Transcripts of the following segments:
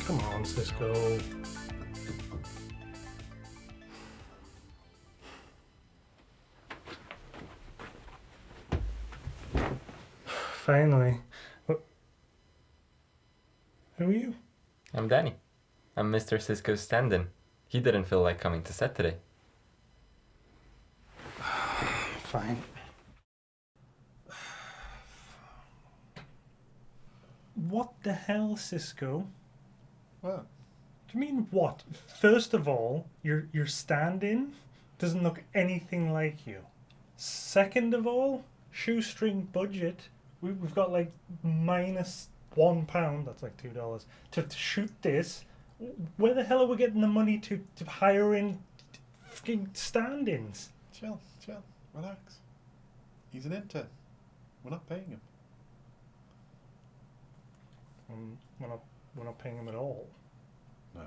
Come on, Cisco. Finally. Who are you? I'm Danny. I'm Mr. Cisco's stand-in. He didn't feel like coming to set today. Fine. What the hell, Cisco? What? Do you mean what? First of all, your stand-in doesn't look anything like you. Second of all, shoestring budget. We've got like -£1, that's like $2, to shoot this. Where the hell are we getting the money to hire in fucking stand-ins? Chill, relax. He's an intern. We're not paying him. We're not paying him at all. No.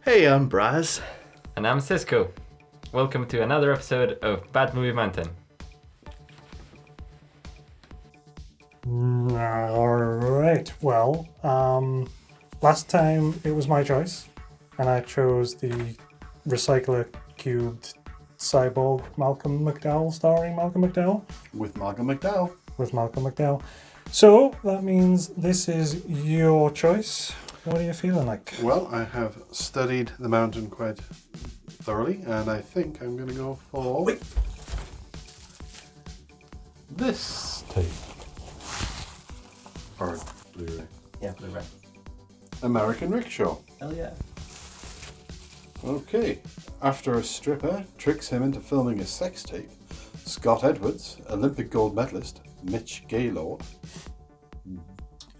Hey, I'm Braz. And I'm Cisco. Welcome to another episode of Bad Movie Mountain. Alright, well, last time it was my choice, and I chose the Recycler Cubed Cyborg Malcolm McDowell, starring Malcolm McDowell. With Malcolm McDowell. With Malcolm McDowell. So, that means this is your choice. What are you feeling like? Well, I have studied the mountain quite thoroughly, and I think I'm going to go for this tape. Or Blu-ray. Yeah, Blu-ray. American Rickshaw. Hell yeah. Okay. After a stripper tricks him into filming a sex tape, Scott Edwards, Olympic gold medalist, Mitch Gaylord.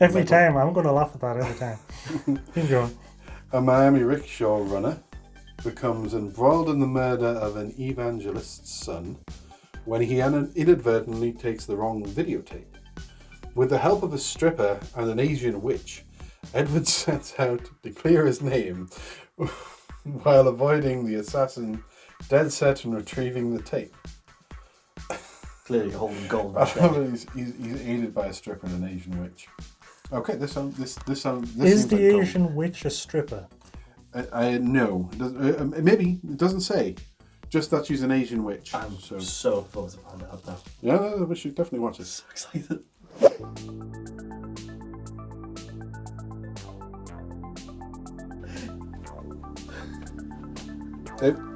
Every time, I'm going to laugh at that every time. Keep going. A Miami rickshaw runner becomes embroiled in the murder of an evangelist's son when he inadvertently takes the wrong videotape. With the help of a stripper and an Asian witch, Edward sets out to clear his name while avoiding the assassin, dead set on retrieving the tape. Clearly holding gold. He's aided by a stripper and an Asian witch. Okay, this Is seems the like Asian gold. witch a stripper? No, maybe it doesn't say. Just that she's an Asian witch. I'm so close to find out now. Yeah, we should definitely watch it. So excited.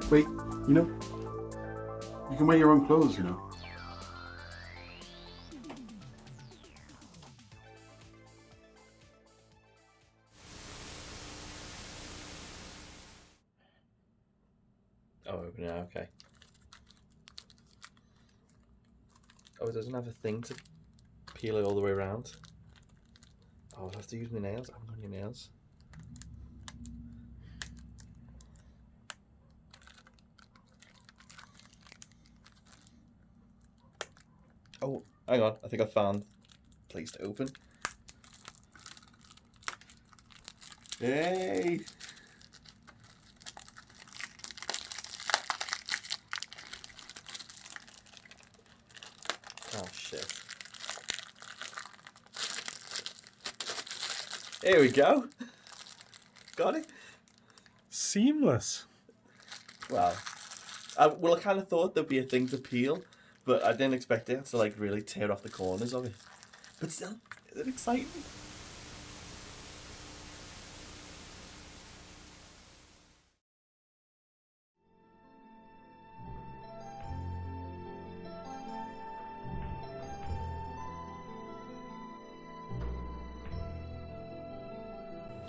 Wait, you can wear your own clothes, Oh, open it, okay. Oh, it doesn't have a thing to peel it all the way around. Oh, I'll have to use my nails. I haven't got any nails. Oh, hang on. I think I found a place to open. Yay! Oh, shit. Here we go. Got it. Seamless. Wow. I kind of thought there'd be a thing to peel, but I didn't expect it to really tear off the corners of it. But still, is it exciting?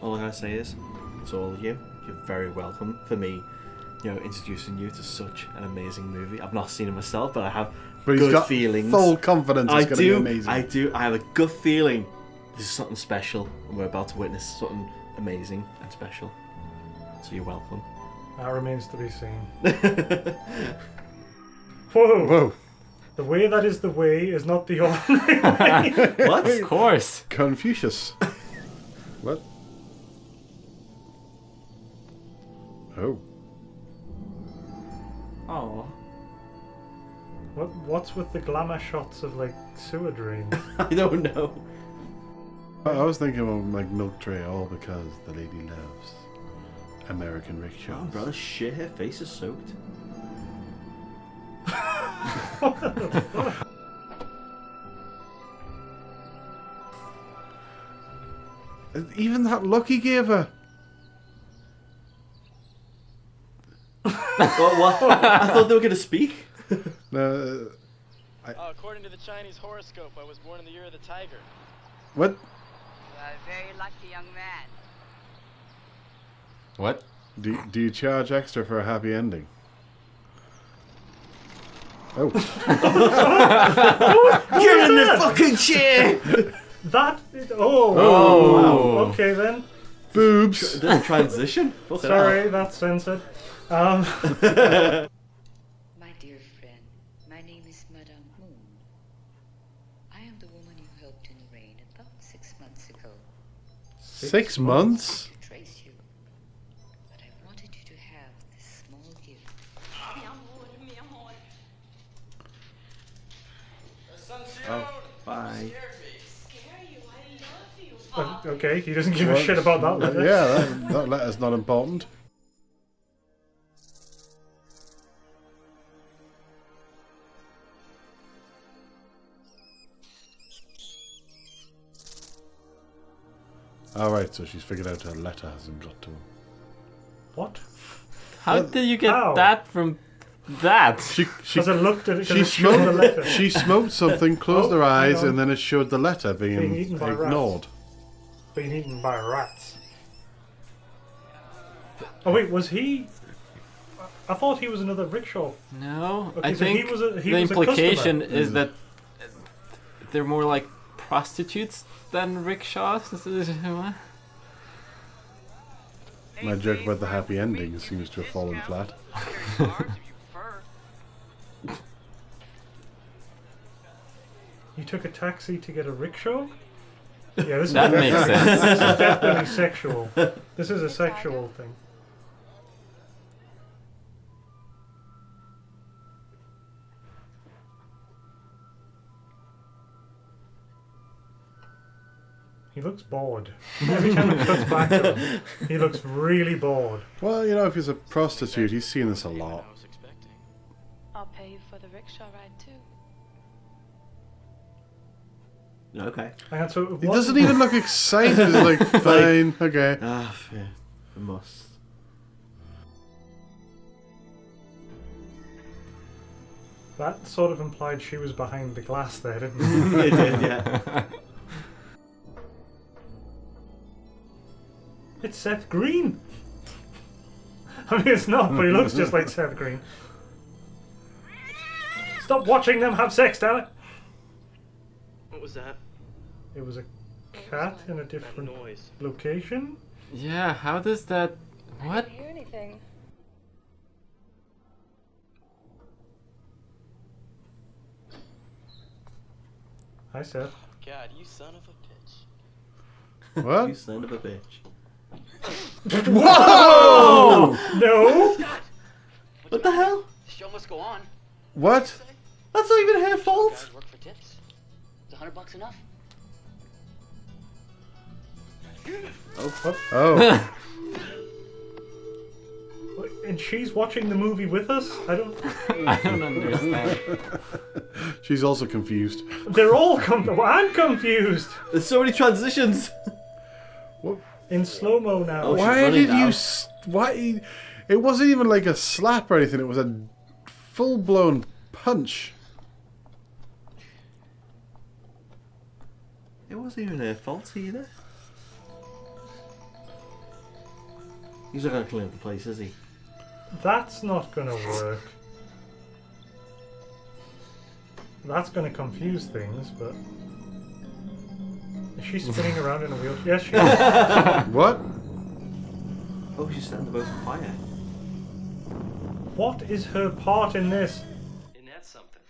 All I gotta say is, to all of you, you're very welcome for me, introducing you to such an amazing movie. I've not seen it myself, but I have But he's good got feelings. full confidence it's going to be amazing. I do. I have a good feeling this is something special, and we're about to witness something amazing and special. So you're welcome. That remains to be seen. Whoa! The way that is the way is not the ordinary way. What? Of course. Confucius. What? Oh. Oh. What's with the glamour shots of like sewer drains? I don't know. I was thinking of like Milk Tray, all because the lady loves American Rickshaw. Oh, brother, shit, her face is soaked. Even that look he gave her. What? I thought they were going to speak. No, According to the Chinese horoscope, I was born in the year of the tiger. what? You are a very lucky young man. What? Do you charge extra for a happy ending? Oh, Get in the fucking chair! Oh, Oh. okay then. boobs. The transition? Fucking Sorry, that's censored. My dear friend, my name is Madame Moon. I am the woman you helped in the rain about 6 months ago. 6 months? To trace you. But I wanted you to have this small gift. Oh, bye. Okay, he doesn't give a shit about that letter. Yeah, that letter's not important. Alright, so she's figured out her letter hasn't got to him. What? How did you get How? that from that? She Because I looked at it. she Because it showed the letter. she smoked something, closed Oh, her hang eyes, on. and then it showed the letter Being being eaten by rats. ignored. Being eaten by rats. Oh wait, was he? I thought he was another rickshaw. No, Okay, I so he think was a- he the was a implication customer. is that they're more like prostitutes than rickshaws. My joke about the happy ending seems to have fallen flat. You took a taxi to get a rickshaw? Yeah, this That is makes definitely- sense. This is definitely sexual. This is a sexual thing. He looks bored. Every time it cuts back to him, he looks really bored. Well, you know, if he's a prostitute, he's seen this a lot. I was expecting. I'll pay you for the rickshaw ride too. Okay. And so it He wasn't- doesn't even look excited. He's like, fine, okay. Ah, fair. I must. That sort of implied she was behind the glass there, didn't it? It did, yeah. It's Seth Green. I mean, it's not, but he looks just like Seth Green. Stop watching them have sex, damn it! What was that? It was a cat in a That different noise. location. Yeah, how does that? What? Didn't hear anything. Hi, Seth. God, you son of a bitch. You What? son of a bitch. Whoa! No! What the hell? The show must go on. What? That's not even her fault. Guys work for tips. Is $100 enough? Oh. And she's watching the movie with us? I don't. I don't understand. She's also confused. They're all I'm confused! There's so many transitions. In slow mo now. Oh, she's Why running did you... now. Why... It wasn't even like a slap or anything. It was a full-blown punch. It wasn't even her fault either. He's not gonna clean up the place, is he? That's not gonna work. That's gonna confuse things, but. Is she spinning around in a wheelchair? Yes, she is. What? Oh, she's setting the boat on fire. What is her part in this? Isn't that something?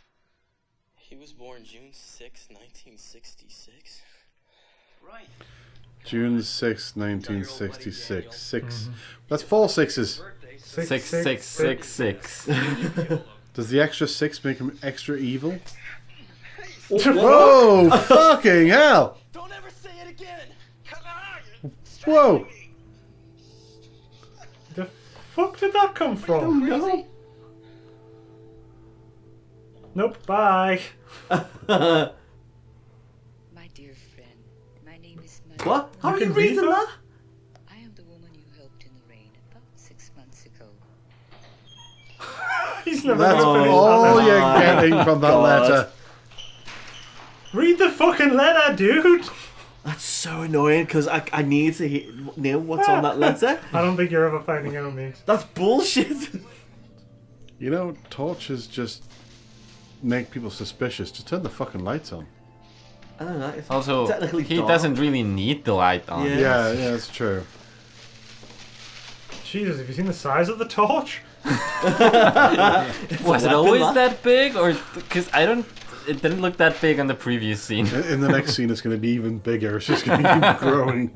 He was born June 6, 1966. June 6th, 1966. Six. That's 4 6s. 6666. Does the extra 6 make him extra evil? Whoa! Fucking hell! Don't ever say it again. Come on. Whoa! The fuck did that come from? No. Nope, bye. My dear friend, my name is Madame. What? How You are you can read reading that? that? I am the woman you helped in the rain about 6 months ago. He's never That's gonna finish all that. you're getting from that God. letter. Read the fucking letter, dude. That's so annoying because I need to know what's on that letter. I don't think you're ever finding out, mate. That's bullshit. You know, torches just make people suspicious. Just turn the fucking lights on. I don't know. It's Also, technically he dark. doesn't really need the light on. Yeah. Yeah, yeah, that's true. Jesus, have you seen the size of the torch? Was it weapon, always that. that big, or because it didn't look that big on the previous scene. In the next scene, it's going to be even bigger. It's just going to keep growing.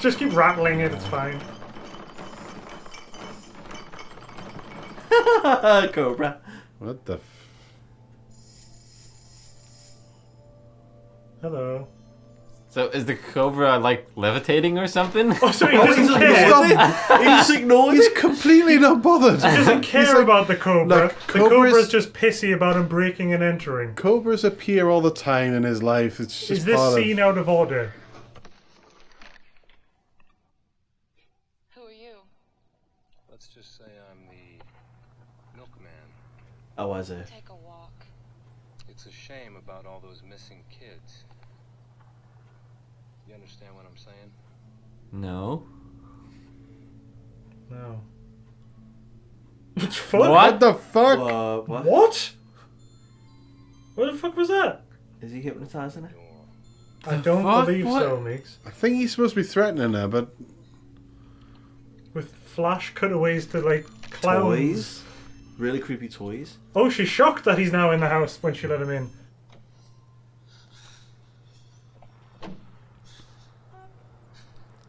Just keep rattling it, it's fine. Cobra. What the? Hello. So is the cobra like levitating or something? Oh, so he Oh, doesn't he's care. ignored it. He just ignored He's it. completely not bothered. He doesn't care about the cobra. Look, The cobra's cobras- just pissy about him breaking and entering. Cobras appear all the time in his life. It's just Is this part scene of... out of order? Who are you? Let's just say I'm the milkman. Oh, was it? Take a walk. It's a shame about all those missing kids. You understand what I'm saying? No. No. What? What the fuck? What? What? What the fuck was that? Is he hypnotizing her? I don't fuck? believe What? so, Meeks. I think he's supposed to be threatening her, but With flash cutaways to, like, clowns. Toys? Really creepy toys? Oh, she's shocked that he's now in the house when she let him in.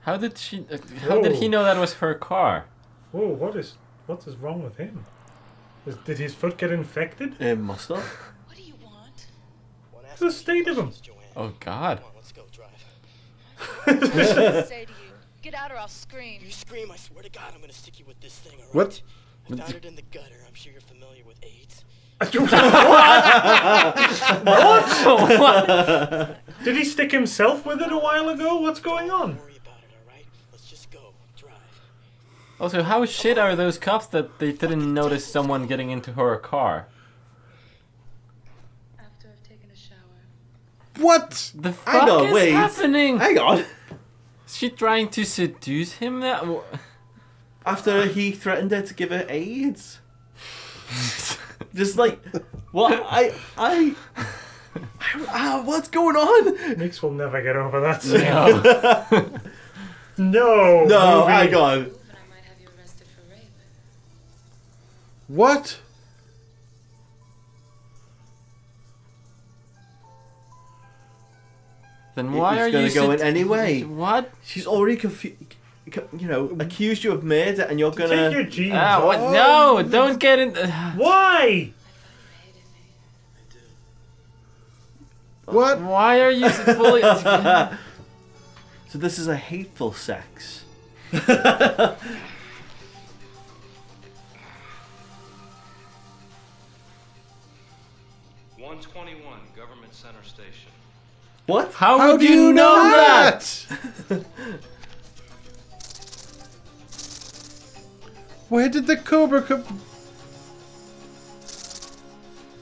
How did she? How did he Whoa. know that was her car? Whoa, what is wrong with him? Did his foot get infected? Must have. What do you want? What's the state of him? Oh God. Let's go drive. Say to you, get out or I'll scream. You scream, I swear to God, I'm gonna stick you with this thing, alright? What? I found it in the gutter. I'm sure you're familiar with AIDS. What? Did he stick himself with it a while ago? What's going on? Don't worry about it, alright? Let's just go. Drive. Also, how shit are those cops that they didn't notice someone getting into her car? After I've taken a shower. what? The fuck Hang on, is wait. happening? Hang on. Is she trying to seduce him now? After he threatened her to give her AIDS. Just like, what? What's going on? Meeks will never get over that. No. No. No, movie. hang on. But I might have you arrested for rape. What? Then why are He's you gonna go in anyway. What? She's already accused you of murder, and you're Take gonna. your jeans Ah, off. what? No, don't get in. Why? What? Why are you fully? So this is a hateful sex. 121 Government Center Station. What? How would you know that? Where did the cobra come?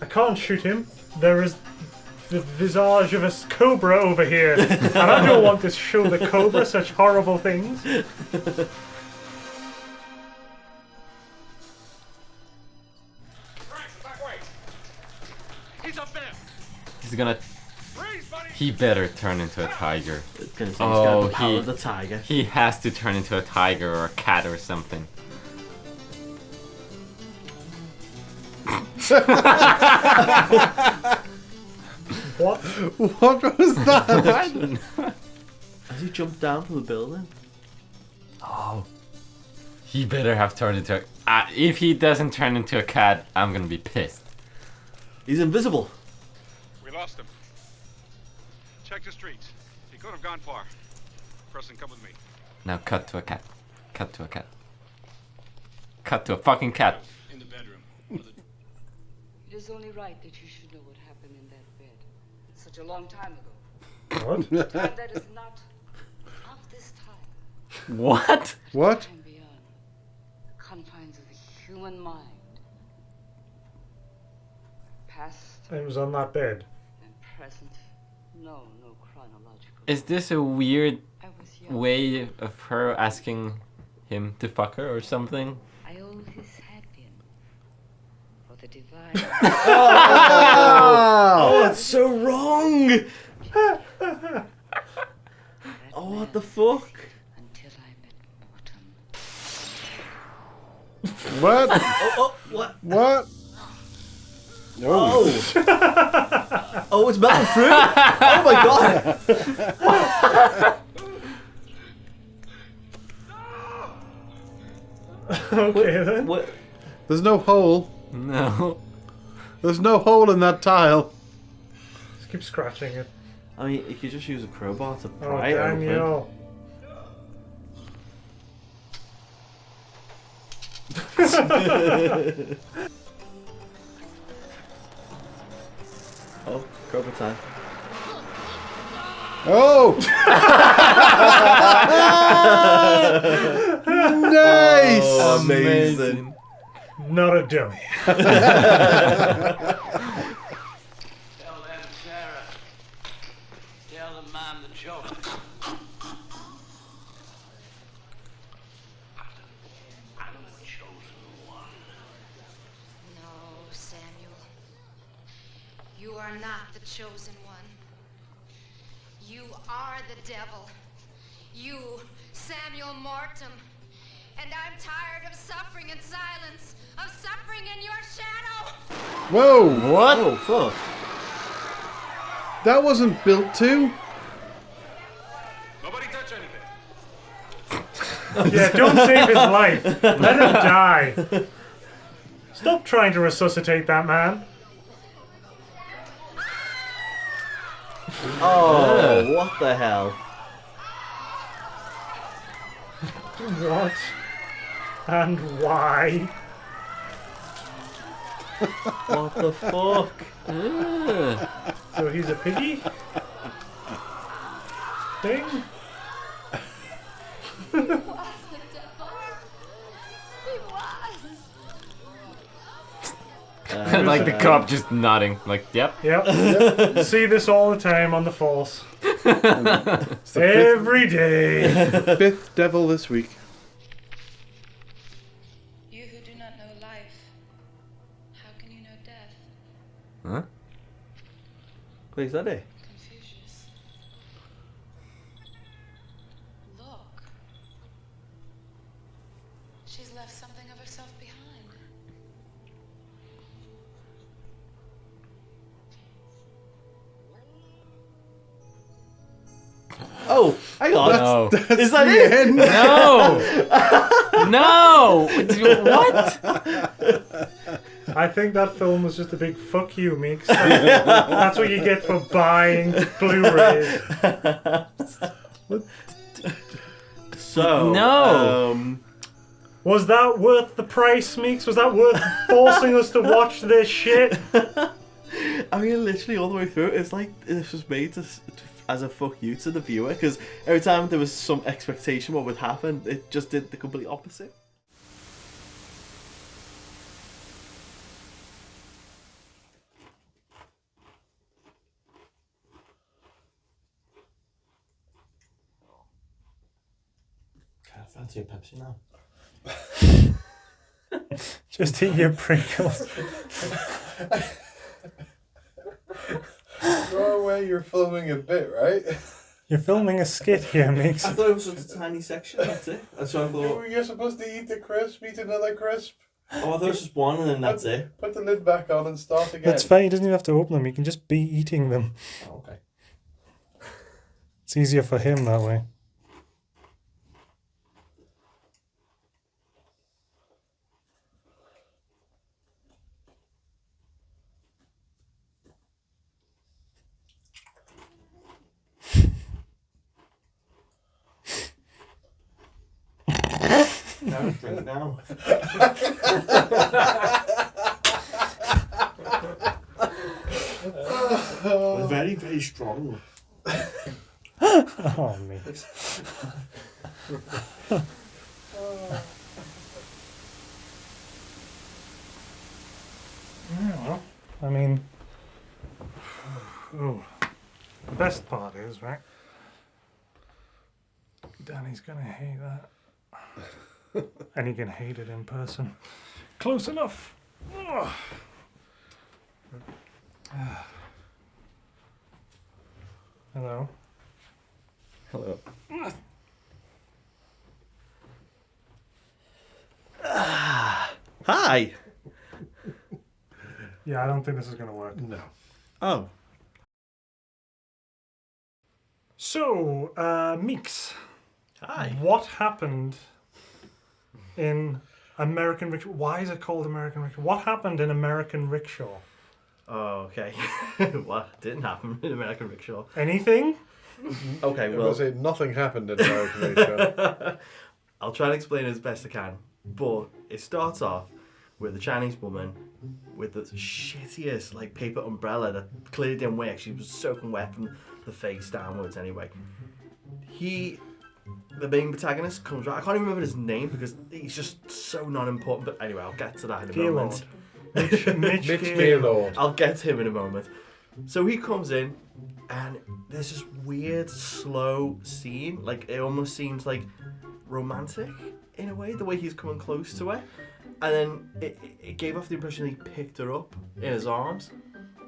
I can't shoot him. There is the visage of a cobra over here. And I don't want to show the cobra such horrible things. He's up there. He's gonna. Freeze, buddy. He better turn into a tiger. It's gonna say he's Oh, got the power he- of the tiger. He has to turn into a tiger or a cat or something. What? What was that? I don't know. Has he jumped down from the building? Oh. He better have turned into a... if he doesn't turn into a cat, I'm gonna be pissed. He's invisible. We lost him. Check the streets. He could have gone far. Preston, come with me. Now cut to a cat. Cut to a cat. Cut to a fucking cat. In the bedroom. It is only right that you should know what happened in that bed. Such a long time ago. What? Time that is not of this time. What? What? Time beyond the confines of the human mind. Past It was on that bed. and present. No chronological. Is this a weird I was young. way of her asking him to fuck her or something? I always had been. For the divine. Oh, it's so wrong! Oh, what the fuck? Until I met Mortem. What? Oh, what? What? Oh! Oh, it's melting fruit? Oh my god! Okay then. What? There's no hole. No. There's no hole in that tile. Just keep scratching it. I mean, you could just use a crowbar to Oh, pry it open. Daniel. Oh, crowbar time. Oh! Nice! Oh, amazing. Not a dummy. Tell them, Sarah. Tell them I'm the Joker. I'm the chosen one. No, Samuel. You are not the chosen one. You are the devil. You, Samuel Mortem. And I'm tired of suffering in silence, of suffering in your shadow. Whoa! What? Oh, fuck. That wasn't built to. Nobody touch anything. Yeah, don't save his life. Let him die. Stop trying to resuscitate that man. Oh, what the hell? What? And why? What the fuck? Ugh. So he's a piggy? Thing? He was the devil. He was. Like the cop just nodding. Like, yep. Yep. See this all the time on the Force. Every day. The fifth devil this week. You who do not know life, how can you know death? Huh? Wait, is that it? Confucius. Look. She's left something of herself behind. Oh, hang on. No. Is that it? No! No! What? I think that film was just a big fuck you, Meeks. That's what you get for buying Blu-rays. So, No. Was that worth the price, Meeks? Was that worth forcing us to watch this shit? I mean, literally all the way through, it's like this was made as a fuck you to the viewer, because every time there was some expectation what would happen, it just did the complete opposite. Can't fancy a Pepsi now. Just eat your Pringles. Throw away, you're filming a bit, right? You're filming a skit here, Meeks. I thought it was just a tiny section, that's it. That's what I thought. You're supposed to eat the crisp, eat another crisp. Oh, there's just one and then that's it. Put the lid back on and start again. That's fine. He doesn't even have to open them. He can just be eating them. Oh, okay. It's easier for him that way. No, drink now. We're very, very strong. Oh, mate. Yeah, well, I mean, oh, the best part is, right? Danny's gonna hate that. And he can hate it in person. Close enough. Oh. Hello. Hello. Hi. Yeah, I don't think this is gonna work. No. Oh. So, Meeks, Hi. what happened in American Rickshaw? Why is it called American Rickshaw? What happened in American Rickshaw? Oh, okay. What didn't happen in American Rickshaw? Anything? Okay, I well, was say nothing happened in American Rickshaw. I'll try and explain it as best I can. But it starts off with a Chinese woman with the shittiest like paper umbrella that clearly didn't work. She was soaking wet from the face downwards anyway. The main protagonist comes right. I can't even remember his name because he's just so non-important. But anyway, I'll get to that in a moment. Mitch Gaylord. I'll get to him in a moment. So he comes in, and there's this weird, slow scene. Like, it almost seems like romantic in a way, the way he's coming close to her. And then it gave off the impression that he picked her up in his arms.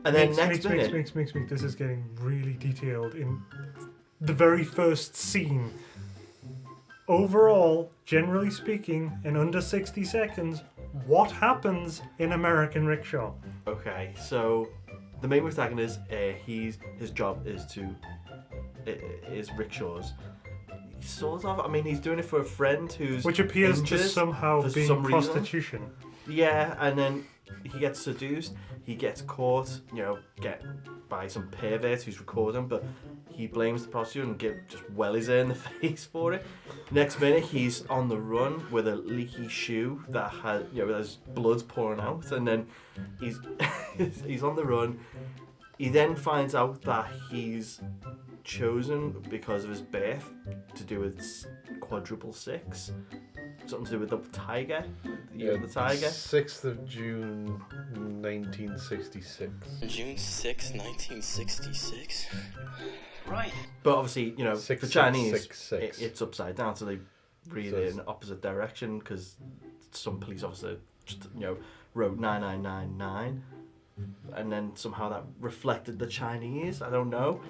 And then next minute... Mix. This is getting really detailed in the very first scene. Overall, generally speaking, in under 60 seconds, what happens in American Rickshaw? Okay, so the main protagonist, his job is rickshaws. Sort of. I mean, he's doing it for a friend who's Which appears to injured somehow for be some reason. prostitution. Yeah, and then he gets seduced. He gets caught, by some pervert who's recording, but he blames the prostitute and just wellies her in the face for it. Next minute, he's on the run with a leaky shoe that has blood pouring out, and then he's he's on the run. He then finds out that he's chosen because of his birth to do with quadruple six. Something to do with the tiger. The tiger. 6th of June, 1966. June 6, 1966? Right. But obviously, for Chinese, 666. it's upside down, so they read it in the opposite direction because some police officer just, wrote 9999. And then somehow that reflected the Chinese. I don't know.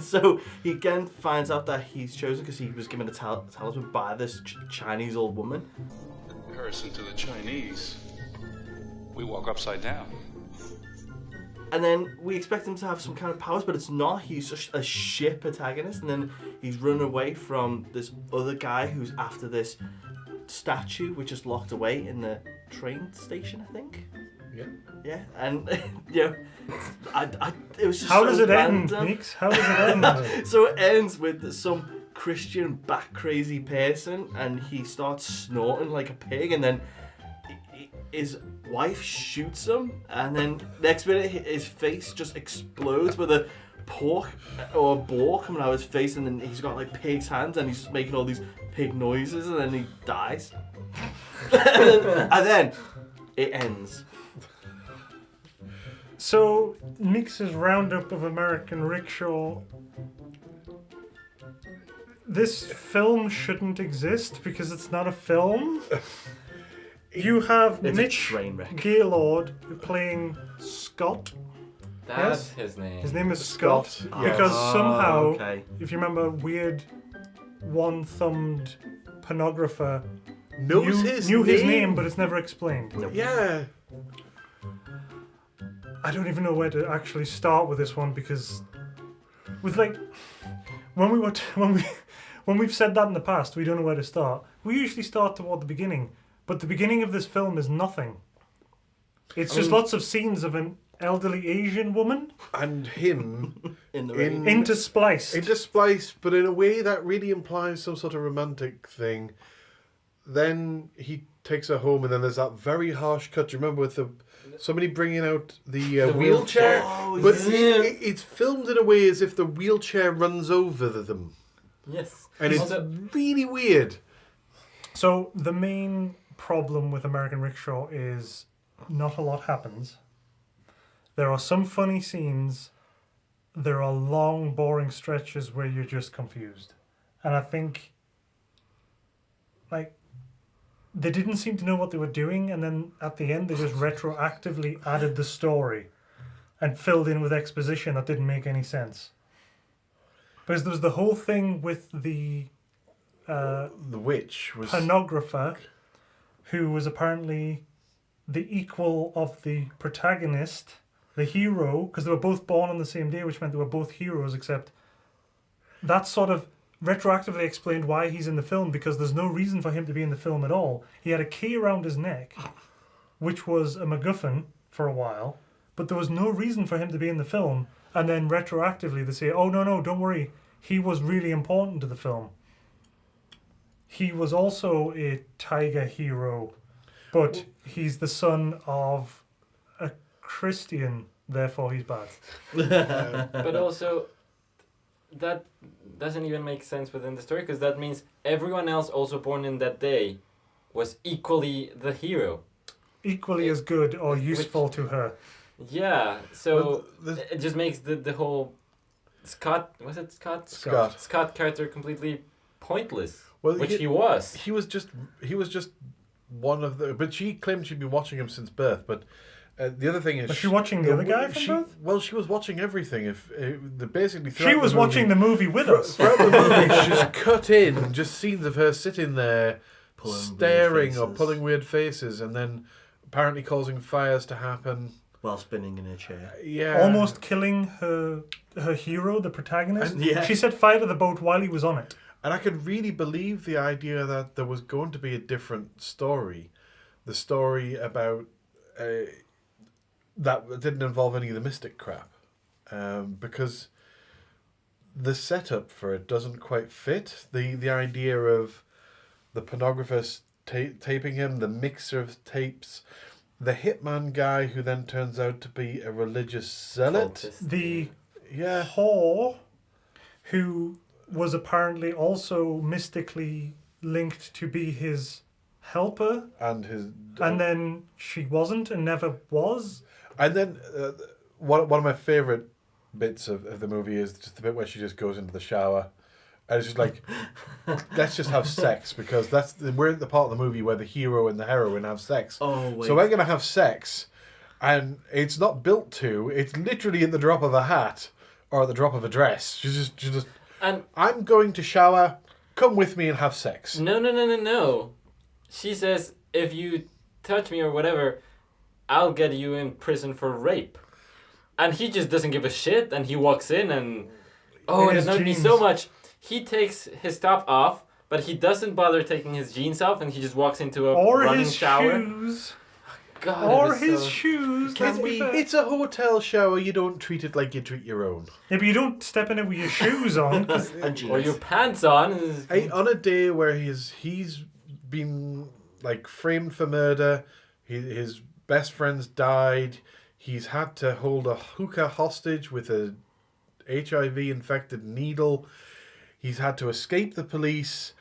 So he again finds out that he's chosen because he was given a talisman by this Chinese old woman. In comparison to the Chinese, we walk upside down. And then we expect him to have some kind of powers, but it's not. He's just a shit protagonist. And then he's run away from this other guy who's after this statue, which is locked away in the train station, I think. Yeah, and it was just How so does it random. end, Meeks? How does it end? So it ends with some Christian bat crazy person, and he starts snorting like a pig, and then his wife shoots him, and then next minute his face just explodes with a pork or a boar coming out of his face, and then he's got like pig's hands, and he's just making all these pig noises, and then he dies. and then it ends. So, Meeks' roundup of American Rickshaw. This film shouldn't exist because it's not a film. You have It's a Mitch train wreck. Gaylord playing Scott. That's Yes? his name. His name is Scott. Scott, Because yes. somehow, Okay. if you remember, weird one-thumbed pornographer knows knew his name. name, but it's never explained. Yeah. I don't even know where to actually start with this one because, with like, when we've said that in the past, we don't know where to start. We usually start toward the beginning, but the beginning of this film is nothing. It's just lots of scenes of an elderly Asian woman and him interspliced, but in a way that really implies some sort of romantic thing. Then he takes her home, and then there's that very harsh cut. Do you remember with somebody bringing out the wheelchair? Oh, but yeah. it's filmed in a way as if the wheelchair runs over them. Yes. And it's really weird. So the main problem with American Rickshaw is not a lot happens. There are some funny scenes. There are long, boring stretches where you're just confused. And I think, like, they didn't seem to know what they were doing, and then at the end they just retroactively added the story and filled in with exposition that didn't make any sense. Because there was the whole thing with the witch was pornographer, who was apparently the equal of the protagonist, the hero, because they were both born on the same day, which meant they were both heroes, except that sort of retroactively explained why he's in the film, because there's no reason for him to be in the film at all. He had a key around his neck, which was a MacGuffin for a while, but there was no reason for him to be in the film, and then retroactively they say, oh, no, don't worry, he was really important to the film. He was also a tiger hero, but he's the son of a Christian, therefore he's bad. But also, that doesn't even make sense within the story, because that means everyone else also born in that day was equally the hero. Equally as good or useful to her. Yeah, so it just makes the whole Scott character completely pointless. Well, which he was. He was just one of the. But she claimed she'd been watching him since birth. But the other thing is, was she watching the other guy from birth? Well, she was watching everything. Basically, she was watching the movie with us. Throughout the movie, she's just cut in just scenes of her sitting there, staring or pulling weird faces, and then apparently causing fires to happen while spinning in her chair. Yeah, almost killing her hero, the protagonist. And, she set fire to the boat while he was on it. And I could really believe the idea that there was going to be a different story. The story about that didn't involve any of the mystic crap. Because the setup for it doesn't quite fit. The idea of the pornographer taping him, the mixer of tapes, the hitman guy who then turns out to be a religious zealot. The whore who was apparently also mystically linked to be his helper, and then she wasn't and never was. And then one of my favourite bits of the movie is just the bit where she just goes into the shower, and it's just like, let's just have sex, because we're at the part of the movie where the hero and the heroine have sex. Oh, wait. So we're gonna have sex, and it's not built to. It's literally at the drop of a hat or at the drop of a dress. She's just. And I'm going to shower. Come with me and have sex. No. She says, if you touch me or whatever, I'll get you in prison for rape. And he just doesn't give a shit, and he walks in and, it annoyed me so much. He takes his top off, but he doesn't bother taking his jeans off, and he just walks into a running shower. Shoes. God, or his shoes. It's a hotel shower. You don't treat it like you treat your own. Yeah, but you don't step in it with your shoes on. Or your pants on. Hey, on a day where he's been like framed for murder, his best friend's died, he's had to hold a hookah hostage with a HIV-infected needle, he's had to escape the police,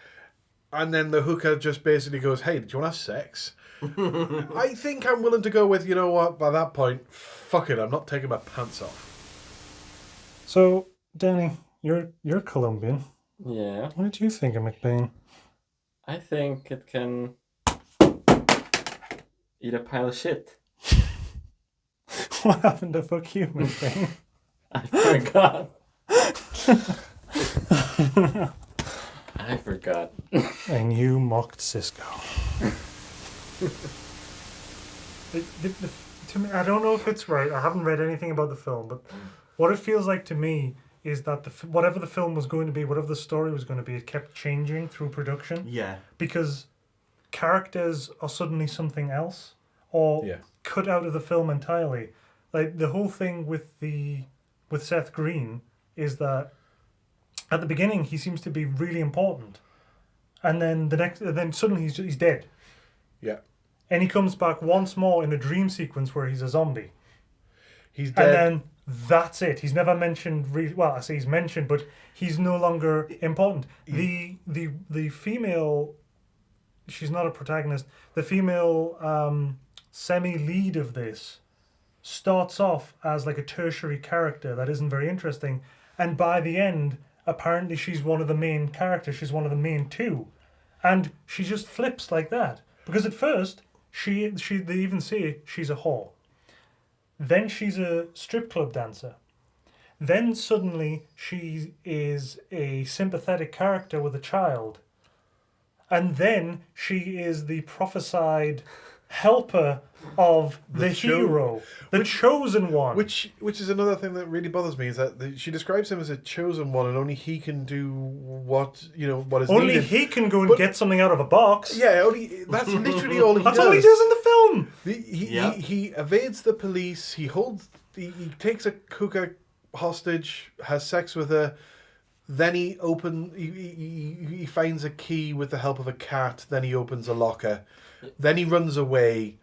and then the hooker just basically goes, hey, do you want to have sex? I think I'm willing to go with, you know what, by that point, fuck it, I'm not taking my pants off. So, Danny, you're Colombian. Yeah. What did you think of McBain? I think it can eat a pile of shit. What happened to fuck you, McBain? I forgot. I forgot. And you mocked Cisco. To me, I don't know if it's right. I haven't read anything about the film, but what it feels like to me is that whatever the film was going to be, whatever the story was going to be, it kept changing through production. Yeah. Because characters are suddenly something else, or cut out of the film entirely. Like the whole thing with Seth Greene is that at the beginning he seems to be really important, and then suddenly he's dead. Yeah. And he comes back once more in a dream sequence where he's a zombie. He's dead. And then that's it. He's never mentioned. Well, I say he's mentioned, but he's no longer important. The female, she's not a protagonist. The female semi-lead of this starts off as like a tertiary character that isn't very interesting, and by the end, apparently she's one of the main characters. She's one of the main two, and she just flips like that. Because at first, they even say she's a whore. Then she's a strip club dancer. Then suddenly she is a sympathetic character with a child. And then she is the prophesied helper of the hero, the chosen one. Which is another thing that really bothers me, is that she describes him as a chosen one, and only he can do what is needed. Only he can go and get something out of a box. Yeah, that's literally all he does. That's all he does in the film. He evades the police. He takes a cougar hostage, has sex with her. Then he finds a key with the help of a cat. Then he opens a locker. Then he runs away.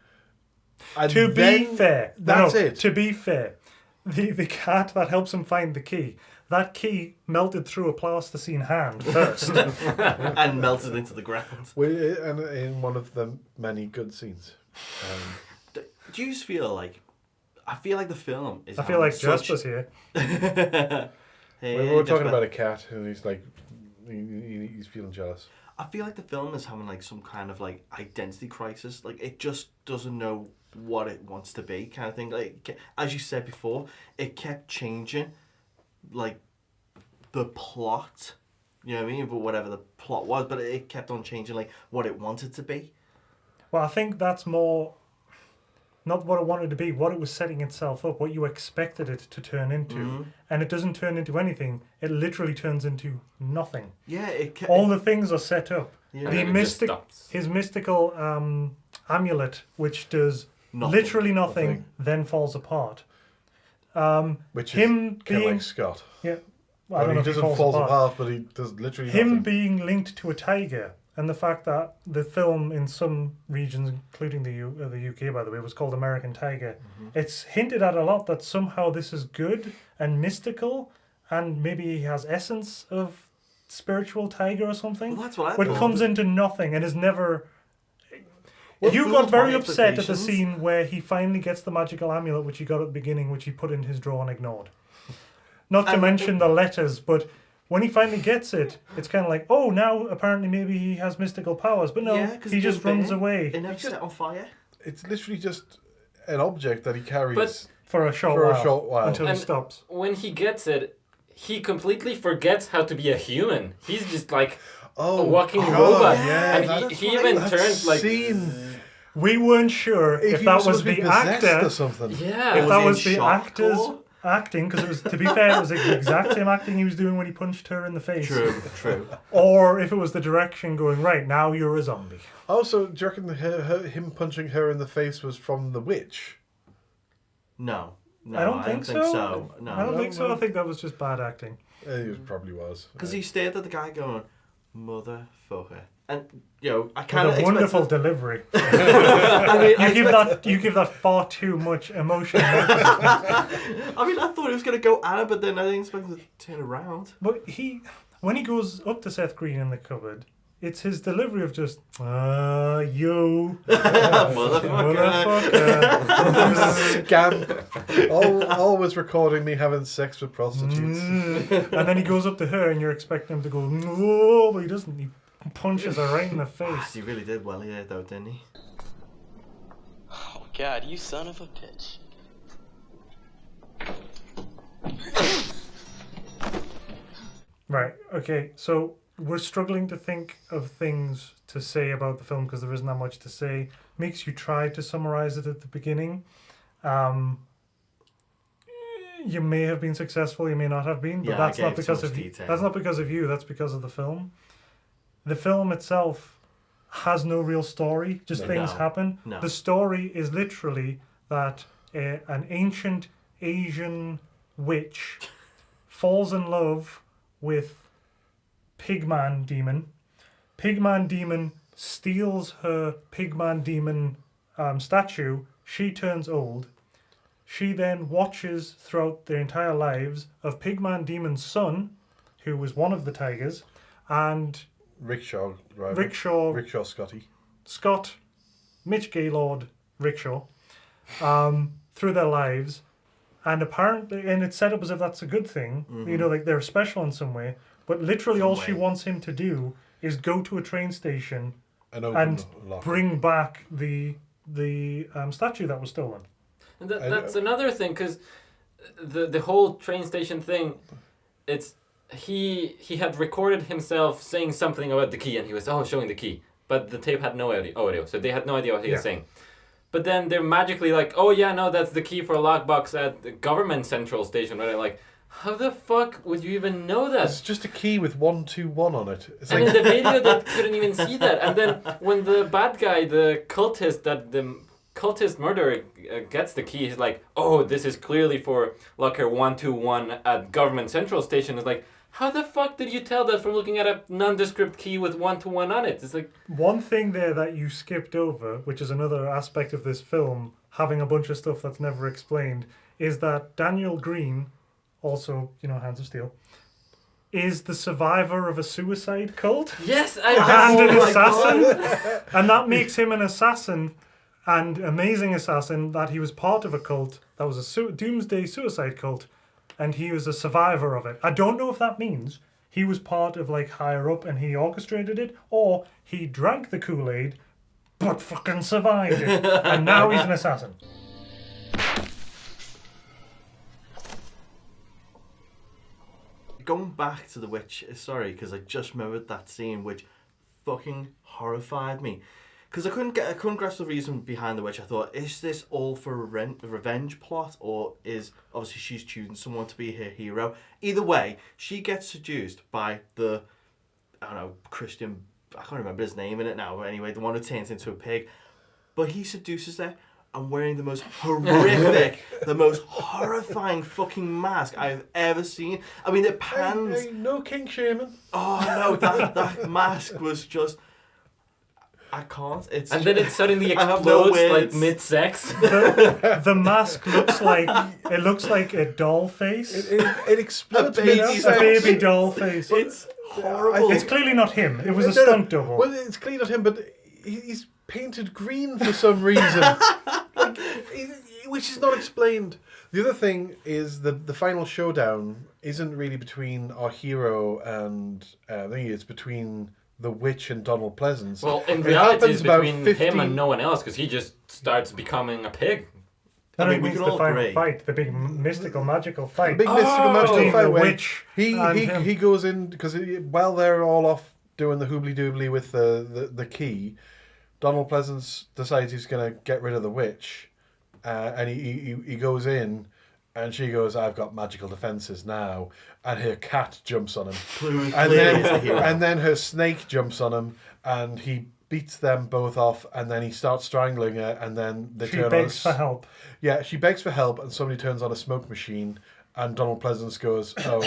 And to be fair, it. To be fair, the cat that helps him find the key, that key melted through a plasticine hand first. And melted into the ground. And in one of the many good scenes. Do you just feel like... I feel like the film is... I feel like Jasper's here. We're talking about a cat, and he's like... He's feeling jealous. I feel like the film is having like some kind of like identity crisis. Like it just doesn't know what it wants to be, kind of thing. Like as you said before, it kept changing, like the plot. You know what I mean? But whatever the plot was, but it kept on changing, like what it wanted to be. Well, I think that's more not what it wanted to be, what it was setting itself up, what you expected it to turn into. Mm-hmm. And it doesn't turn into anything. It literally turns into nothing. Yeah, all the things are set up. Yeah. His mystical amulet, which does literally nothing, then falls apart. Which him is kind of being like Scott. Yeah, well, I don't know he if doesn't fall apart, but he does literally him nothing. being linked to a tiger. And the fact that the film in some regions, including the UK, by the way, was called American Tiger, it's hinted at a lot that somehow this is good and mystical, and maybe he has essence of spiritual tiger or something. Well, that's what I but thought. It comes into nothing and is never... Well, you got very upset at the expectations. scene where he finally gets the magical amulet, which he got at the beginning, which he put in his drawer and ignored. Not to mention the letters, but... When he finally gets it, it's kind of like, oh, now apparently maybe he has mystical powers. But no, he just runs away. It never set on fire. It's literally just an object that he carries But for a short while. Until he stops. When he gets it, he completely forgets how to be a human. He's just like a walking robot. Yeah, and he even turns like... We weren't sure if that was the actor. Or something. Yeah. If that was the actor's acting, because it was, to be fair, it was the exact same acting he was doing when he punched her in the face. True. Or if it was the direction going, right, now you're a zombie. Also, do you reckon him punching her in the face was from the witch? No, I don't think so. No, I don't think so. I think that was just bad acting. It probably was. Because he stared at the guy going, motherfucker. And, I kind of wonderful delivery. You give that far too much emotion. I thought he was going to go at her, but then I didn't expect him to turn around. But when he goes up to Seth Greene in the cupboard, it's his delivery of just, you. Motherfucker. Scamp. Always recording me having sex with prostitutes. And then he goes up to her and you're expecting him to go, no, but he doesn't. He punches her right in the face. He really did well here, though, didn't he? Oh, God, you son of a bitch. Right, okay, so we're struggling to think of things to say about the film because there isn't that much to say. Makes you try to summarize it at the beginning. You may have been successful, you may not have been, but that's not because of you. That's not because of you. That's because of the film. The film itself has no real story. Just things happen. No. The story is literally that an ancient Asian witch falls in love with Pigman Demon. Pigman Demon steals her Pigman Demon statue. She turns old. She then watches throughout their entire lives of Pigman Demon's son, who was one of the tigers, and Rickshaw driver. Rickshaw Scotty. Scott, Mitch Gaylord, Rickshaw, through their lives. And apparently, and it's set up as if that's a good thing, you know, like they're special in some way, but literally all she wants him to do is go to a train station and bring back the statue that was stolen. And that's another thing, because the whole train station thing, it's he had recorded himself saying something about the key, and he was showing the key, but the tape had no audio, so they had no idea what he was saying. But then they're magically like, oh yeah, no, that's the key for a lockbox at the government central station. Where they're like, how the fuck would you even know that? It's just a key with 121 on it. It's and in the video, they couldn't even see that. And then when the bad guy, the cultist murderer gets the key, he's like, oh, this is clearly for locker 121 at government central station. It's like, how the fuck did you tell that from looking at a nondescript key with 121 on it? It's like... One thing there that you skipped over, which is another aspect of this film, having a bunch of stuff that's never explained, is that Daniel Greene, also, Hands of Steel, is the survivor of a suicide cult. Yes, and an assassin. And that makes him an assassin, and amazing assassin, that he was part of a cult that was a doomsday suicide cult, and he was a survivor of it. I don't know if that means he was part of higher up and he orchestrated it, or he drank the Kool-Aid but fucking survived it, and now he's an assassin. Going back to the witch, sorry, because I just remembered that scene which fucking horrified me. Because I couldn't grasp the reason behind the witch. I thought, is this all for a revenge plot, or is obviously she's choosing someone to be her hero? Either way, she gets seduced by the, Christian, I can't remember his name in it now, but anyway, the one who turns into a pig. But he seduces her, and wearing the most horrific, the most horrifying fucking mask I've ever seen. I mean, it pans... Hey, no kink shaming. Oh no, that mask was just... I can't. And then it suddenly explodes like mid-sex. The mask looks like a doll face. It explodes. A baby doll face. It's horrible. It's clearly not him. It was a stunt double. Well, it's clearly not him, but he's painted green for some reason, which is not explained. The other thing is the final showdown isn't really between our hero and I think it's between the witch and Donald Pleasance. Well, in reality, it's between him and no one else, because he just starts becoming a pig. I mean, it's the final fight, the big mystical, magical fight. The big mystical, magical fight. The witch. He goes in because while they're all off doing the hoobly doobly with the key, Donald Pleasance decides he's going to get rid of the witch, and he goes in. And she goes, I've got magical defences now. And her cat jumps on him. And then her snake jumps on him. And he beats them both off. And then he starts strangling her. And then they turn on... She begs for help. Yeah, she begs for help. And somebody turns on a smoke machine. And Donald Pleasance goes, oh,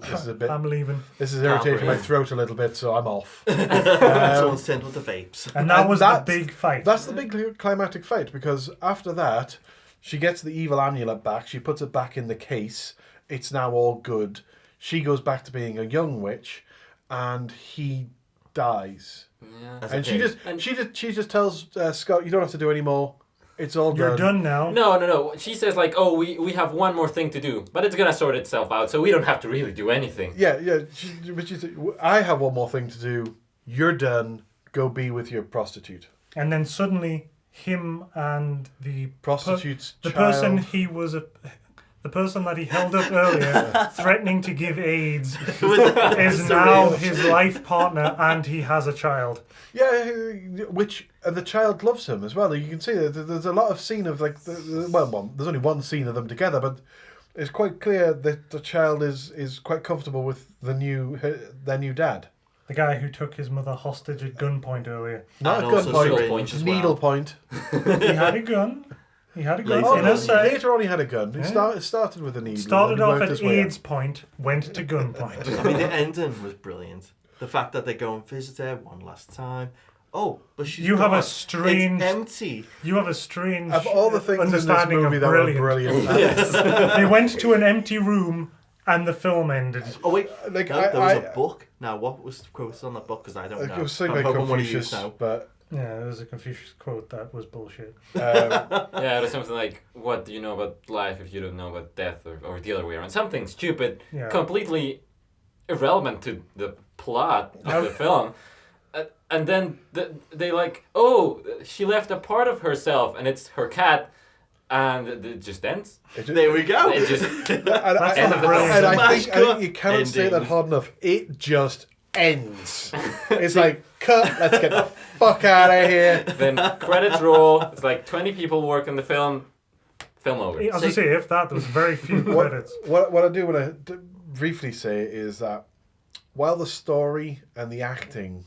this is a bit... I'm leaving. This is irritating my throat a little bit, so I'm off. Someone's sent with the vapes. And that was the big fight. That's the big climactic fight. Because after that... She gets the evil amulet back. She puts it back in the case. It's now all good. She goes back to being a young witch, and he dies. Yeah. And she just tells Scott, "You don't have to do any more. It's all done. You're done now." No. She says "Oh, we have one more thing to do, but it's gonna sort itself out, so we don't have to really do anything." Yeah. But she said, "I have one more thing to do. You're done. Go be with your prostitute." And then suddenly, him and the prostitute's the person he was the person that he held up earlier, threatening to give AIDS, is now his life partner, and he has a child. Yeah, which the child loves him as well. You can see that there's a lot of scene of like, there's only one scene of them together, but it's quite clear that the child is quite comfortable with their new dad. The guy who took his mother hostage at gunpoint earlier. Not at gunpoint, needle point. He had a gun. He had a gun. Later on, he had a gun. It started with a needle. Started off at AIDS point, went to gunpoint. I mean, the ending was brilliant. The fact that they go and visit her one last time. Oh, but she's have gone. a strange... It's empty. You have a strange of all the things understanding in this movie of that brilliant. were brilliant. Yes. They went to an empty room and the film ended. Oh wait, there was a book. Now, what was quoted on that book? Because I don't know. It was something like Confucius, but... Yeah, there was a Confucius quote that was bullshit. Yeah, it was something like, what do you know about life if you don't know about death, or the other way around. Something stupid, completely irrelevant to the plot of the film. And then they like, oh, she left a part of herself, and it's her cat, and it just ends. There we go. It just I think you cannot say that hard enough. It just ends. It's like, cut, let's get the fuck out of here. Then credits roll. It's like 20 people work on the film. Film over. As I say, if that, there was very few credits. What I do want to briefly say is that while the story and the acting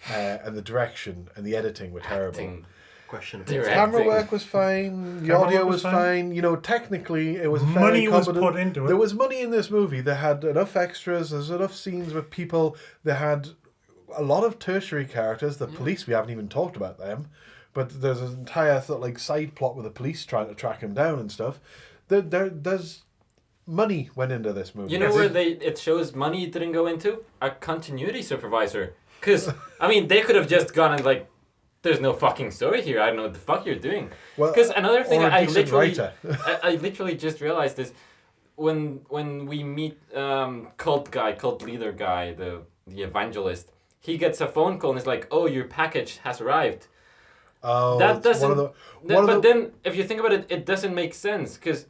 and the direction and the editing were terrible, questionable. the camera work was fine, the audio was fine. You know, technically it was money fairly was competent. put into it. There was money in this movie. They had enough extras. There's enough scenes with people. They had a lot of tertiary characters. The police, we haven't even talked about them, but there's an entire sort of like side plot with the police trying to track him down and stuff. There's money went into this movie. You know where it shows money didn't go into? A continuity supervisor. Because, I mean, they could have just gone and like, there's no fucking story here. I don't know what the fuck you're doing. Because another thing I literally just realized is when we meet cult leader guy, the evangelist, he gets a phone call and it's like, oh, your package has arrived. Oh, that doesn't. Then, if you think about it, it doesn't make sense because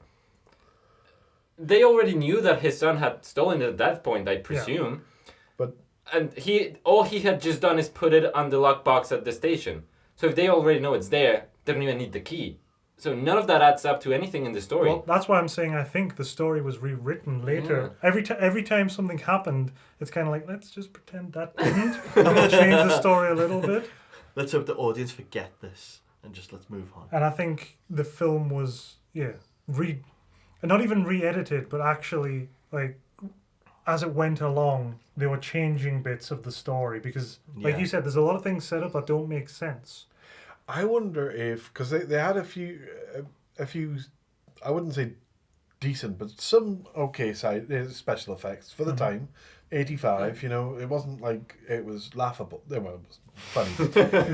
they already knew that his son had stolen it at that point, I presume. And all he had just done is put it on the lockbox at the station. So if they already know it's there, they don't even need the key. So none of that adds up to anything in the story. Well, that's why I'm saying I think the story was rewritten later. Yeah. Every time something happened, it's kind of like, let's just pretend that didn't. And we'll change the story a little bit. Let's hope the audience forget this and just let's move on. And I think the film was, not even re-edited, but actually, like, as it went along, they were changing bits of the story because, like you said, there's a lot of things set up that don't make sense. I wonder if, because they had a few, I wouldn't say decent, but some okay special effects for the time. 85, you know, it wasn't like it was laughable. Well, it was funny.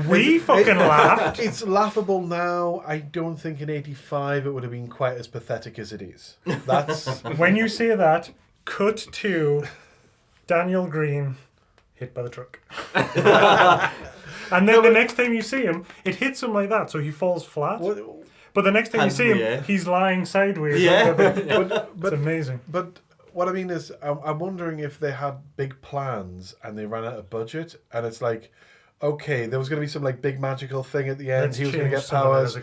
We fucking laughed. It's laughable now. I don't think in 85 it would have been quite as pathetic as it is. That's when you say that. Cut to Daniel Greene hit by the truck. And then the next time you see him, it hits him like that, so he falls flat. But the next time you see him, he's lying sideways. Yeah. But it's amazing. But what I mean is, I'm wondering if they had big plans and they ran out of budget, and it's like, okay, there was going to be some like big magical thing at the end. He was going to get powers,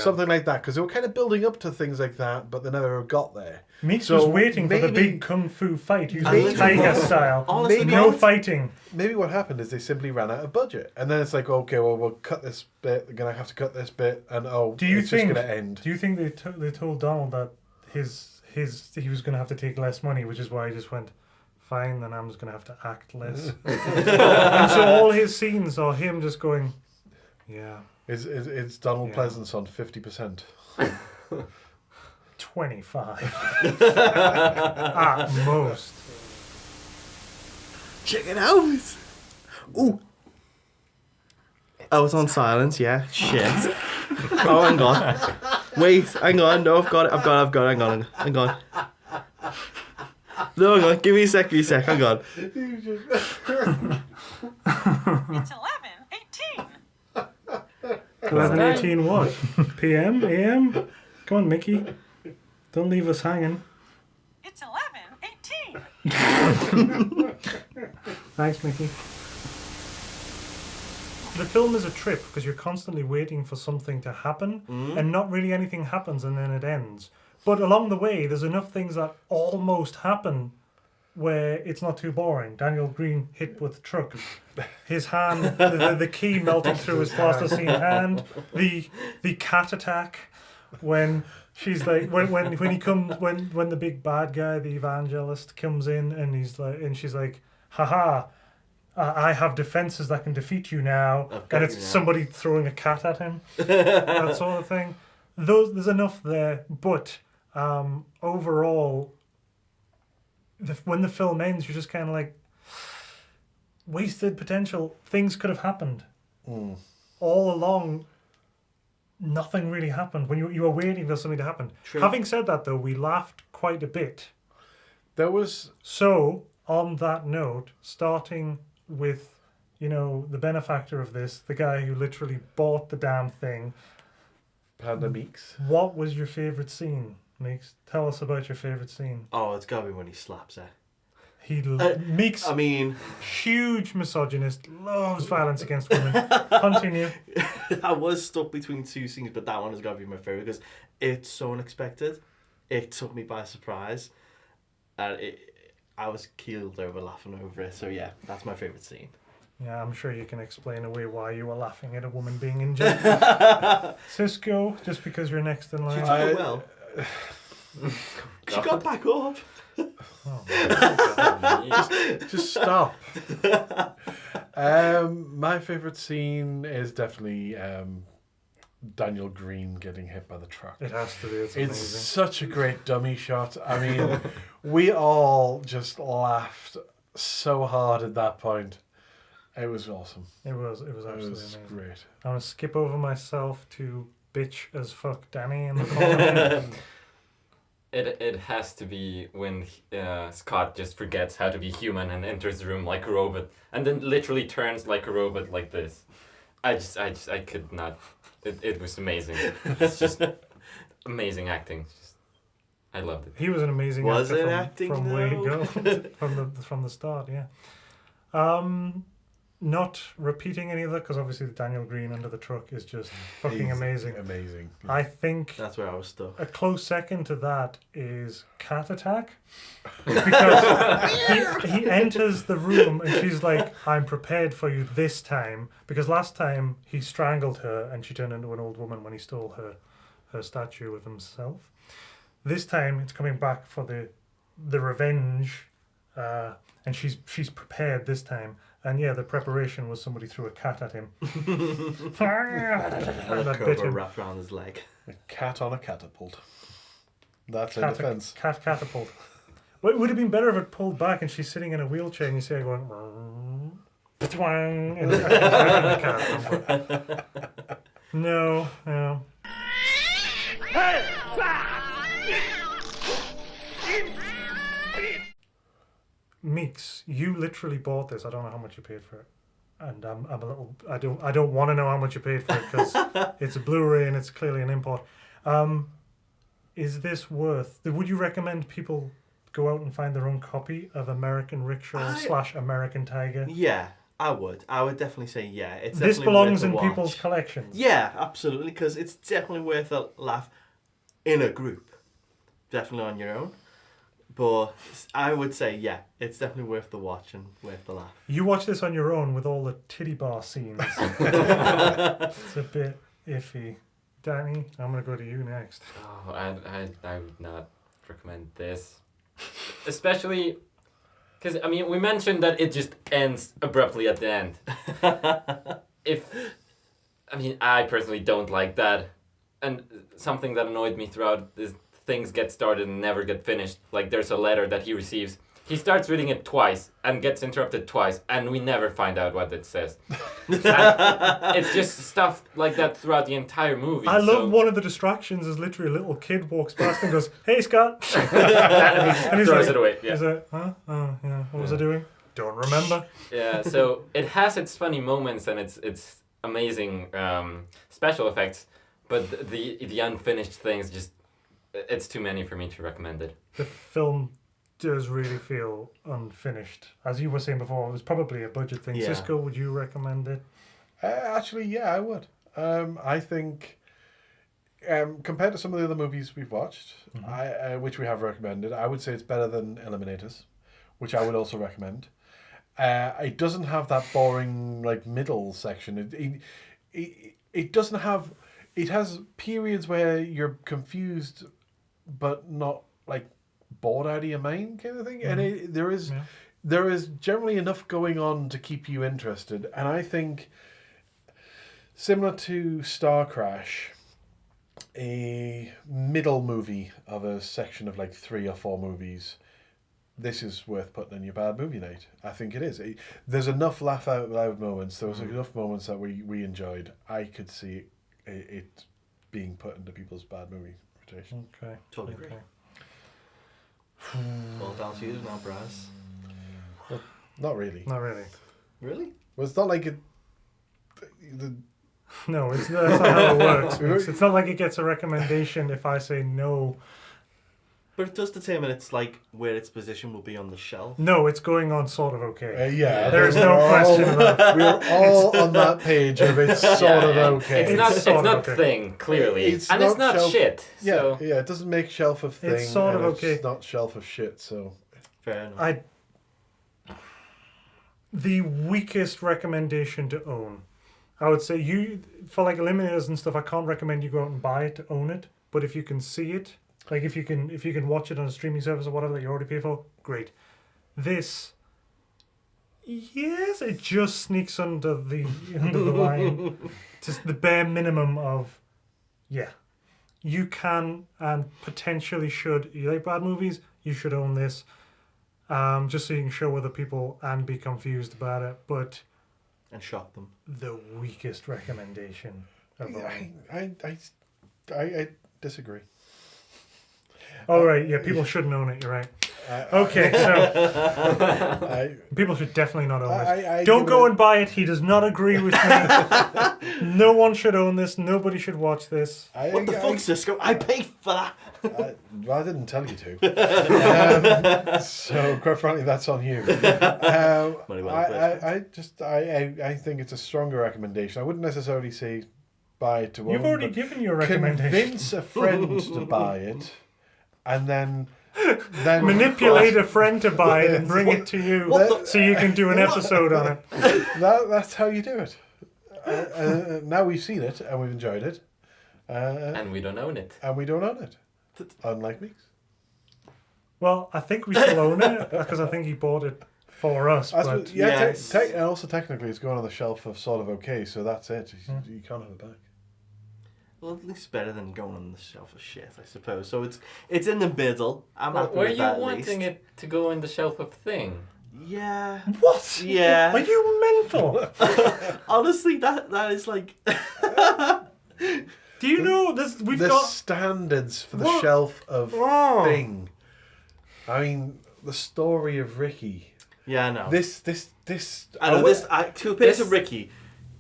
something like that, because they were kind of building up to things like that, but they never got there. Mitch was waiting for the big kung fu fight, using tiger style. Honestly, no fighting. Maybe what happened is they simply ran out of budget, and then it's like, okay, well, we'll cut this bit. They're going to have to cut this bit, and it's just going to end. Do you think they told Donald that he was going to have to take less money, which is why he just went, fine, then I'm just going to have to act less. And so all his scenes are him just going, yeah. It's Donald Pleasance on 50%. 25. At most. Check it out. Ooh. I was on silence, yeah. Shit. Oh, hang on. Wait, hang on. No, I've got it. Hang on. No, hang on. Give me a sec. Hang on. It's 11:18. 11:18 what? PM? AM? Come on, Mickey. Don't leave us hanging. It's 11:18. Thanks, Mickey. The film is a trip because you're constantly waiting for something to happen and not really anything happens and then it ends. But along the way, there's enough things that almost happen where it's not too boring. Daniel Greene hit with the truck. His hand, the key melting through his plasticine hand. The cat attack when she's like when the big bad guy, the evangelist, comes in and she's like, haha, I have defenses that can defeat you now, and it's somebody throwing a cat at him, that sort of thing. There's enough there, but overall, when the film ends, you're just kind of like, wasted potential. Things could have happened. All along, nothing really happened. When you were waiting for something to happen. True. Having said that, though, we laughed quite a bit. There was... So, on that note, starting with, the benefactor of this, the guy who literally bought the damn thing. Panda Meeks. What was your favourite scene, Meeks? Tell us about your favourite scene. Oh, it's gotta be when he slaps her. Meeks, I mean... huge misogynist, loves violence against women. Continue. I was stuck between two scenes, but that one has got to be my favourite because it's so unexpected. It took me by surprise. And I was keeled over laughing over it. So yeah, that's my favourite scene. Yeah, I'm sure you can explain away why you were laughing at a woman being injured. Cisco, just because you're next in line. She took it well. She got back up. Just stop. My favourite scene is definitely Daniel Greene getting hit by the truck. It has to be. It's amazing. amazing. Such a great dummy shot. I mean, we all just laughed so hard at that point. It was awesome. It was absolutely amazing. Great. I'm going to skip over myself to bitch as fuck Danny in the corner. It has to be when Scott just forgets how to be human and enters the room like a robot and then literally turns like a robot like this. I could not. It was amazing. It's just amazing acting. I loved it. He was an amazing actor from way go from the start. Yeah. Not repeating any of that because obviously the Daniel Greene under the truck is just fucking amazing. Amazing. I think that's where I was stuck. A close second to that is Cat Attack because he enters the room and she's like, "I'm prepared for you this time," because last time he strangled her and she turned into an old woman when he stole her statue of himself. This time it's coming back for the revenge, and she's prepared this time. And yeah, the preparation was somebody threw a cat at him. And a cobra wrapped around his leg. A cat on a catapult. That's a defense. Cat catapult. Well, it would have been better if it pulled back and she's sitting in a wheelchair and you see her going... and the cat. No. Meeks, you literally bought this. I don't know how much you paid for it, and I'm a little. I don't want to know how much you paid for it because it's a Blu-ray and it's clearly an import. Is this worth? Would you recommend people go out and find their own copy of American Rickshaw / American Tiger? Yeah, I would. I would definitely say yeah. It's this belongs in people's collections. Yeah, absolutely, because it's definitely worth a laugh in a group. Definitely on your own. But I would say, yeah, it's definitely worth the watch and worth the laugh. You watch this on your own with all the titty bar scenes. It's a bit iffy. Danny, I'm going to go to you next. Oh, I would not recommend this. Especially because, I mean, we mentioned that it just ends abruptly at the end. I personally don't like that. And something that annoyed me throughout is things get started and never get finished. Like there's a letter that he receives. He starts reading it twice and gets interrupted twice, and we never find out what it says. It's just stuff like that throughout the entire movie. I love one of the distractions is literally a little kid walks past and goes, "Hey, Scott," and he throws it away. Yeah. He's like, "Huh? Oh, yeah. What was I doing? Don't remember." Yeah. So it has its funny moments and its amazing special effects, but the unfinished things just It's too many for me to recommend it. The film does really feel unfinished. As you were saying before, it was probably a budget thing. Yeah. Cisco, would you recommend it? Actually, yeah, I would. I think compared to some of the other movies we've watched, which we have recommended, I would say it's better than Eliminators, which I would also recommend. It doesn't have that boring like middle section. It doesn't have. It has periods where you're confused, but not like bored out of your mind kind of thing. And there is generally enough going on to keep you interested. And I think similar to Star Crash, a middle movie of a section of like 3 or 4 movies, this is worth putting in your bad movie night. I think it is. There's enough laugh out loud moments. There was enough moments that we enjoyed. I could see it being put into people's bad movie rotation. Okay. Totally agree. All down to you now, Brass. Well, not really. Not really. Really? Well, it's not like it. No, that's not how it works. It's not like it gets a recommendation if I say no. But it does determine it's like where its position will be on the shelf. No, it's going on sort of okay. Yeah, there's no question about that. We're all on that page of it's sort of okay. It's not thing, clearly. It's not shelf, shit. Yeah, So. yeah, it doesn't make shelf of thing. It's sort of okay. It's not shelf of shit, so. Fair enough. The weakest recommendation to own. I would say for like Eliminators and stuff, I can't recommend you go out and buy it to own it. But if you can see it, like if you can watch it on a streaming service or whatever that you already pay for, great. This, yes, it just sneaks under the line. Just the bare minimum of, yeah, you can and potentially should. You like bad movies? You should own this, just so you can show other people and be confused about it. But and shock them. The weakest recommendation of all. I disagree. Oh, right, yeah, people shouldn't own it, you're right. Okay, so people should definitely not own this. Don't go and buy it, he does not agree with me. No one should own this, nobody should watch this. What the fuck, Cisco? I paid for that. Well, I didn't tell you to. So, quite frankly, that's on you. I think it's a stronger recommendation. I wouldn't necessarily say buy it to own. You've already given your recommendation. Convince a friend to buy it, and then manipulate a friend to buy it and bring it to you so you can do an episode on it. That's how you do it. Now we've seen it and we've enjoyed it. And we don't own it. And we don't own it. Unlike me. Well, I think we still own it because I think he bought it for us. But and also technically it's going on the shelf of sort of okay, so that's it. You can't have it back. Well, at least better than going on the shelf of shit, I suppose. So it's in the middle. I'm happy Were with you that, wanting it to go in the shelf of thing? Yeah. What? Yeah. Are you mental? Honestly, that is like. Do you know this? We've the got standards for the shelf of thing. I mean, the story of Ricky. Yeah, I know. This. I know this. Compared to Ricky,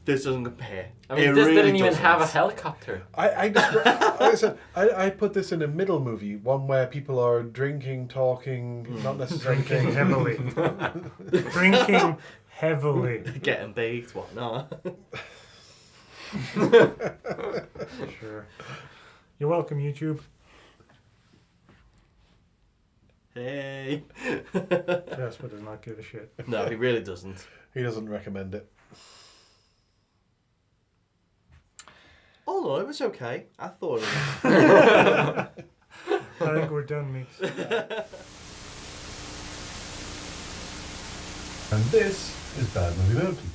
this doesn't compare. I mean, this didn't even have a helicopter. I put this in a middle movie, one where people are drinking, talking, not necessarily drinking heavily. Drinking heavily. Getting baked, whatnot. Sure. You're welcome, YouTube. Hey. Jasper does not give a shit. No, he really doesn't. He doesn't recommend it. Oh no, it was okay. I thought it was. I think we're done, Meeks. And this is Bad Movie Mountain.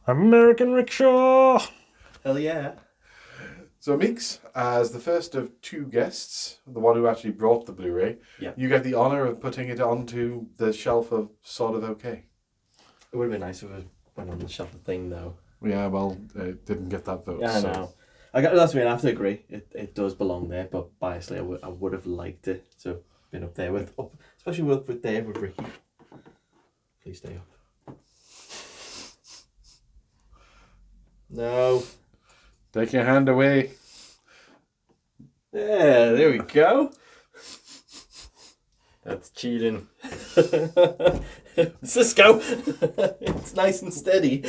American Rickshaw! Hell yeah. So Meeks, as the first of 2 guests, the one who actually brought the Blu-ray, you get the honour of putting it onto the shelf of Sort of Okay. It would have been nice if it went on the shelf of thing, though. Yeah, well, it didn't get that vote. Yeah, I know. That's me, I have to agree. It does belong there, but biasly, I would have liked it to been up there especially up with Ricky. Please stay up. No. Take your hand away. Yeah, there we go. That's cheating. Cisco! It's nice and steady.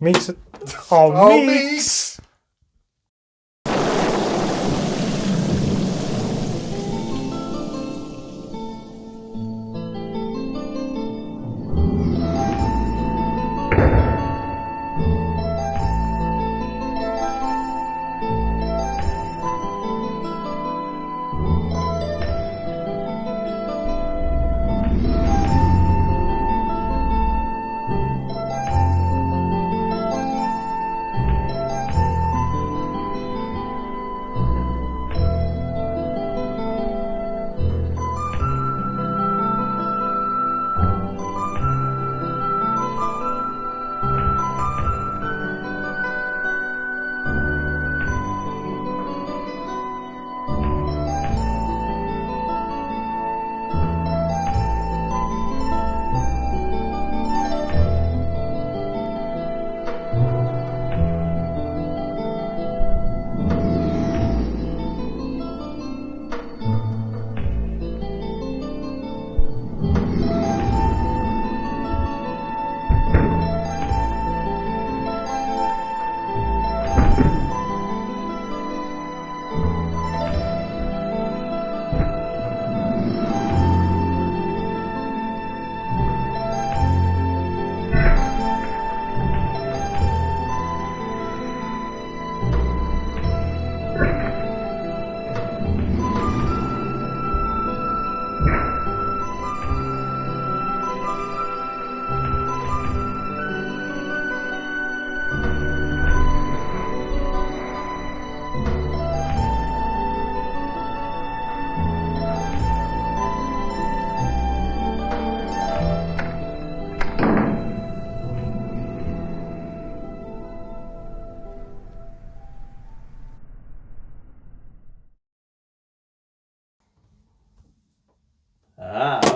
Meeks. Oh, Meeks!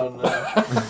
Oh no.